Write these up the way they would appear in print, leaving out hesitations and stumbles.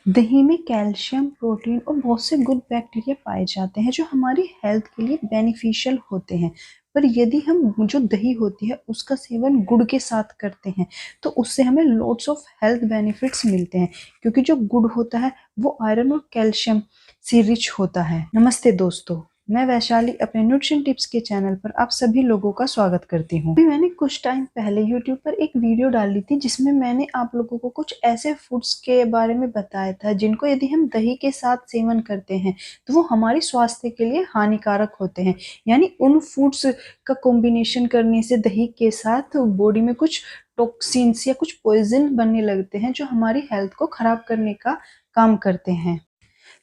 दही में calcium, protein और बहुत से गुड बैक्टीरिया पाए जाते हैं जो हमारी हेल्थ के लिए बेनिफिशियल होते हैं। पर यदि हम जो दही होती है उसका सेवन गुड़ के साथ करते हैं तो उससे हमें लॉट्स ऑफ हेल्थ बेनिफिट्स मिलते हैं, क्योंकि जो गुड़ होता है वो आयरन और कैल्शियम से रिच होता है। नमस्ते दोस्तों, मैं वैशाली अपने न्यूट्रिशन टिप्स के चैनल पर आप सभी लोगों का स्वागत करती हूँ। अभी मैंने कुछ टाइम पहले यूट्यूब पर एक वीडियो डाली थी जिसमें मैंने आप लोगों को कुछ ऐसे फूड्स के बारे में बताया था जिनको यदि हम दही के साथ सेवन करते हैं तो वो हमारे स्वास्थ्य के लिए हानिकारक होते हैं। यानी उन फूड्स का कॉम्बिनेशन करने से दही के साथ बॉडी में कुछ टॉक्सिन्स या कुछ पॉइजन बनने लगते हैं जो हमारी हेल्थ को खराब करने का काम करते हैं।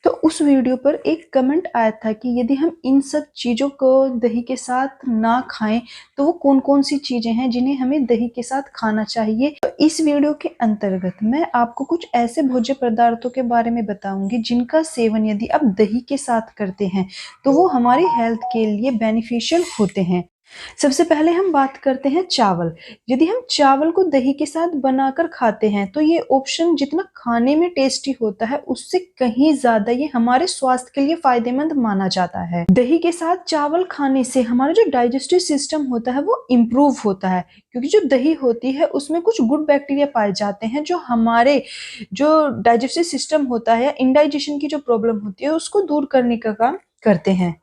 तो उस वीडियो पर एक कमेंट आया था कि यदि हम इन सब चीज़ों को दही के साथ ना खाएं तो वो कौन कौन सी चीज़ें हैं जिन्हें हमें दही के साथ खाना चाहिए। तो इस वीडियो के अंतर्गत मैं आपको कुछ ऐसे भोज्य पदार्थों के बारे में बताऊंगी जिनका सेवन यदि आप दही के साथ करते हैं तो वो हमारी हेल्थ के लिए बेनिफिशियल होते हैं। सबसे पहले हम बात करते हैं चावल। यदि हम चावल को दही के साथ बनाकर खाते हैं तो ये ऑप्शन जितना खाने में टेस्टी होता है उससे कहीं ज्यादा ये हमारे स्वास्थ्य के लिए फायदेमंद माना जाता है। दही के साथ चावल खाने से हमारा जो डाइजेस्टिव सिस्टम होता है वो इम्प्रूव होता है, क्योंकि जो दही होती है उसमें कुछ गुड बैक्टीरिया पाए जाते हैं जो हमारे जो डाइजेस्टिव सिस्टम होता है या इंडाइजेशन की जो प्रॉब्लम होती है उसको दूर करने का काम करते हैं।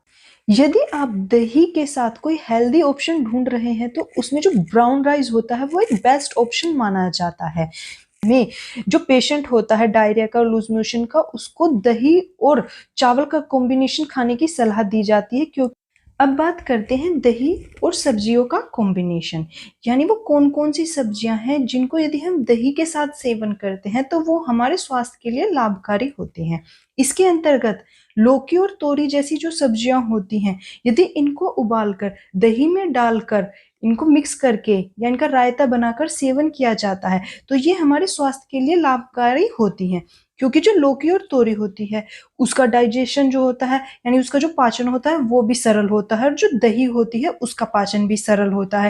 यदि आप दही के साथ कोई हेल्दी ऑप्शन ढूंढ रहे हैं तो उसमें जो ब्राउन राइस होता है वो एक बेस्ट ऑप्शन माना जाता है। में जो पेशेंट होता है डायरिया का, लूज मोशन का, उसको दही और चावल का कॉम्बिनेशन खाने की सलाह दी जाती है। क्योंकि अब बात करते हैं दही और सब्जियों का कॉम्बिनेशन, यानी वो कौन कौन सी सब्जियां हैं जिनको यदि हम दही के साथ सेवन करते हैं तो वो हमारे स्वास्थ्य के लिए लाभकारी होते हैं। इसके अंतर्गत लौकी और तोरी जैसी जो सब्जियां होती हैं, यदि इनको उबालकर दही में डालकर इनको मिक्स करके या इनका रायता बनाकर सेवन किया जाता है तो ये हमारे स्वास्थ्य के लिए लाभकारी होती हैं। क्योंकि जो लौकी और तोरी होती है उसका डाइजेशन जो होता है यानी उसका जो पाचन होता है वो भी सरल होता है, और जो दही होती है उसका पाचन भी सरल होता है।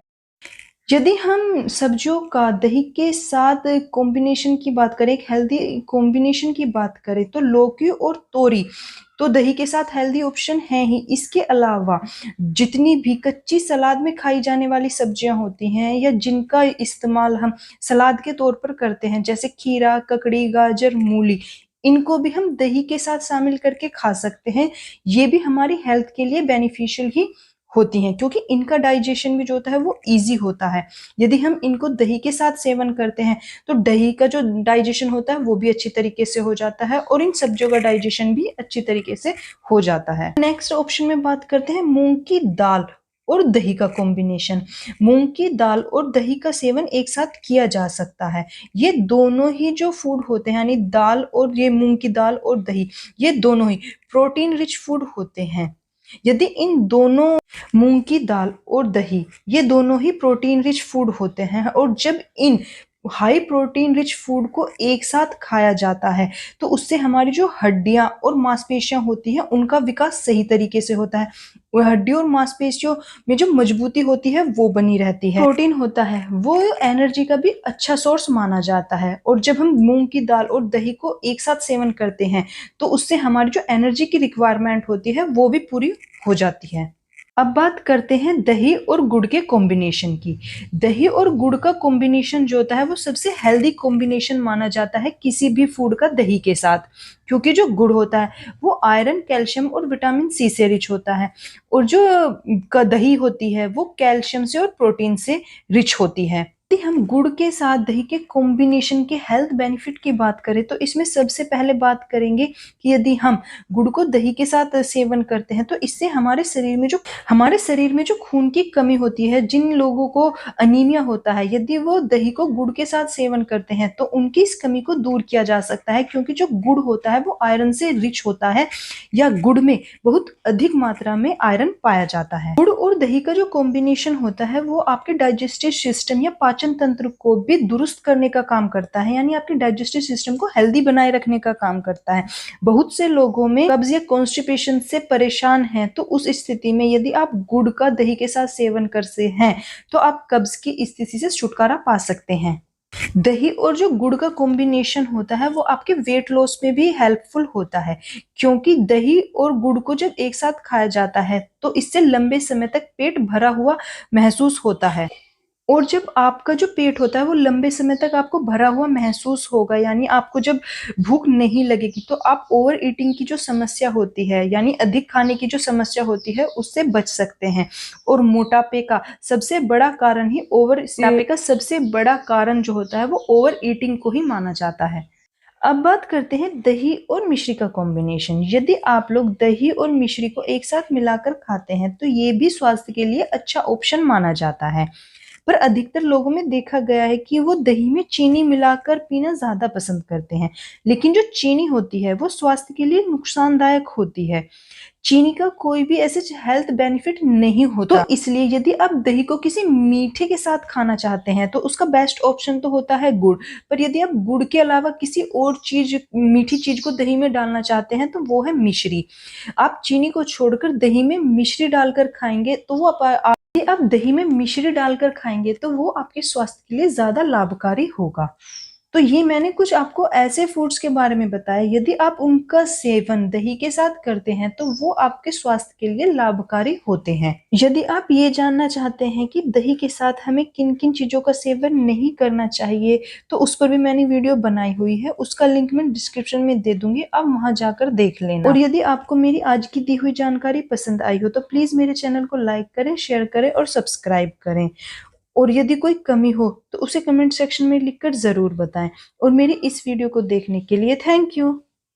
यदि हम सब्जियों का दही के साथ कॉम्बिनेशन की बात करें, एक हेल्दी कॉम्बिनेशन की बात करें, तो लौकी और तोरी तो दही के साथ हेल्दी ऑप्शन है ही। इसके अलावा जितनी भी कच्ची सलाद में खाई जाने वाली सब्जियां होती हैं या जिनका इस्तेमाल हम सलाद के तौर पर करते हैं, जैसे खीरा, ककड़ी, गाजर, मूली, इनको भी हम दही के साथ शामिल करके खा सकते हैं। ये भी हमारी हेल्थ के लिए बेनिफिशियल ही होती हैं, क्योंकि इनका डाइजेशन भी जो होता है वो इजी होता है। यदि हम इनको दही के साथ सेवन करते हैं तो दही का जो डाइजेशन होता है वो भी अच्छी तरीके से हो जाता है और इन सब्जियों का डाइजेशन भी अच्छी तरीके से हो जाता है। नेक्स्ट ऑप्शन में बात करते हैं मूंग की दाल और दही का कॉम्बिनेशन। मूंग की दाल और दही का सेवन एक साथ किया जा सकता है। ये दोनों ही जो फूड होते हैं, यानी दाल और ये मूंग की दाल और दही, ये दोनों ही प्रोटीन रिच फूड होते हैं। यदि इन दोनों मूंग की दाल और दही ये दोनों ही प्रोटीन रिच फूड होते हैं और जब इन हाई प्रोटीन रिच फूड को एक साथ खाया जाता है तो उससे हमारी जो हड्डियां और मांसपेशियां होती हैं उनका विकास सही तरीके से होता है। वो हड्डियों और मांसपेशियों में जो मजबूती होती है वो बनी रहती है। प्रोटीन होता है वो एनर्जी का भी अच्छा सोर्स माना जाता है, और जब हम मूंग की दाल और दही को एक साथ सेवन करते हैं तो उससे हमारी जो एनर्जी की रिक्वायरमेंट होती है वो भी पूरी हो जाती है। अब बात करते हैं दही और गुड़ के कॉम्बिनेशन की। दही और गुड़ का कॉम्बिनेशन जो होता है वो सबसे हेल्दी कॉम्बिनेशन माना जाता है किसी भी फूड का दही के साथ, क्योंकि जो गुड़ होता है वो आयरन, कैल्शियम और विटामिन सी से रिच होता है, और जो का दही होती है वो कैल्शियम से और प्रोटीन से रिच होती है। यदि हम गुड़ के साथ दही के कॉम्बिनेशन के हेल्थ बेनिफिट की बात करें तो इसमें सबसे पहले बात करेंगे कि यदि हम गुड़ को दही के साथ सेवन करते हैं तो इससे हमारे शरीर में जो खून की कमी होती है, जिन लोगों को अनीमिया होता है, यदि वो दही को गुड़ के साथ सेवन करते हैं तो उनकी इस कमी को दूर किया जा सकता है, क्योंकि जो गुड़ होता है वो आयरन से रिच होता है या गुड़ में बहुत अधिक मात्रा में आयरन पाया जाता है। गुड़ और दही का जो कॉम्बिनेशन होता है वो आपके डाइजेस्टिव सिस्टम या पाचन तंत्र को भी दुरुस्त करने का काम करता है, यानी आपके डाइजेस्टिव सिस्टम को हेल्दी बनाए रखने का काम करता है। बहुत से लोगों में कब्ज या कॉन्स्टिपेशन से परेशान हैं तो उस स्थिति में यदि आप गुड़ का दही के साथ सेवन करते हैं तो आप कब्ज की स्थिति से छुटकारा पा सकते हैं। दही और जो गुड़ का कॉम्बिनेशन होता है वो आपके वेट लॉस में भी हेल्पफुल होता है, क्योंकि दही और गुड़ को जब एक साथ खाया जाता है तो इससे लंबे समय तक पेट भरा हुआ महसूस होता है। और जब आपका जो पेट होता है वो लंबे समय तक आपको भरा हुआ महसूस होगा, यानी आपको जब भूख नहीं लगेगी, तो आप ओवर ईटिंग की जो समस्या होती है, यानी अधिक खाने की जो समस्या होती है, उससे बच सकते हैं। और मोटापे का सबसे बड़ा कारण ही ओवर मोटापे का सबसे बड़ा कारण जो होता है वो ओवर ईटिंग को ही माना जाता है। अब बात करते हैं दही और मिश्री का कॉम्बिनेशन। यदि आप लोग दही और मिश्री को एक साथ मिलाकर खाते हैं तो ये भी स्वास्थ्य के लिए अच्छा ऑप्शन माना जाता है। पर अधिकतर लोगों में देखा गया है कि वो दही में चीनी मिलाकर पीना ज़्यादा पसंद करते हैं, लेकिन जो चीनी होती है वो स्वास्थ्य के लिए नुकसानदायक होती है। चीनी का कोई भी ऐसे हेल्थ बेनिफिट नहीं होता, तो इसलिए यदि आप दही को किसी मीठे के साथ खाना चाहते हैं तो उसका बेस्ट ऑप्शन तो होता है गुड़। पर यदि आप गुड़ के अलावा किसी और चीज, मीठी चीज को दही में डालना चाहते हैं तो वो है मिश्री। आप चीनी को छोड़कर दही में मिश्री डालकर खाएंगे तो वो यदि आप दही में मिश्री डालकर खाएंगे तो वो आपके स्वास्थ्य के लिए ज्यादा लाभकारी होगा। तो ये मैंने कुछ आपको ऐसे फूड्स के बारे में बताया, यदि आप उनका सेवन दही के साथ करते हैं तो वो आपके स्वास्थ्य के लिए लाभकारी होते हैं। यदि आप ये जानना चाहते हैं कि दही के साथ हमें किन किन चीजों का सेवन नहीं करना चाहिए, तो उस पर भी मैंने वीडियो बनाई हुई है, उसका लिंक मैं डिस्क्रिप्शन में दे दूंगी, आप वहां जाकर देख लेना। और यदि आपको मेरी आज की दी हुई जानकारी पसंद आई हो तो प्लीज मेरे चैनल को लाइक करें, शेयर करें और सब्सक्राइब करें। और यदि कोई कमी हो तो उसे कमेंट सेक्शन में लिखकर ज़रूर बताएं। और मेरी इस वीडियो को देखने के लिए थैंक यू।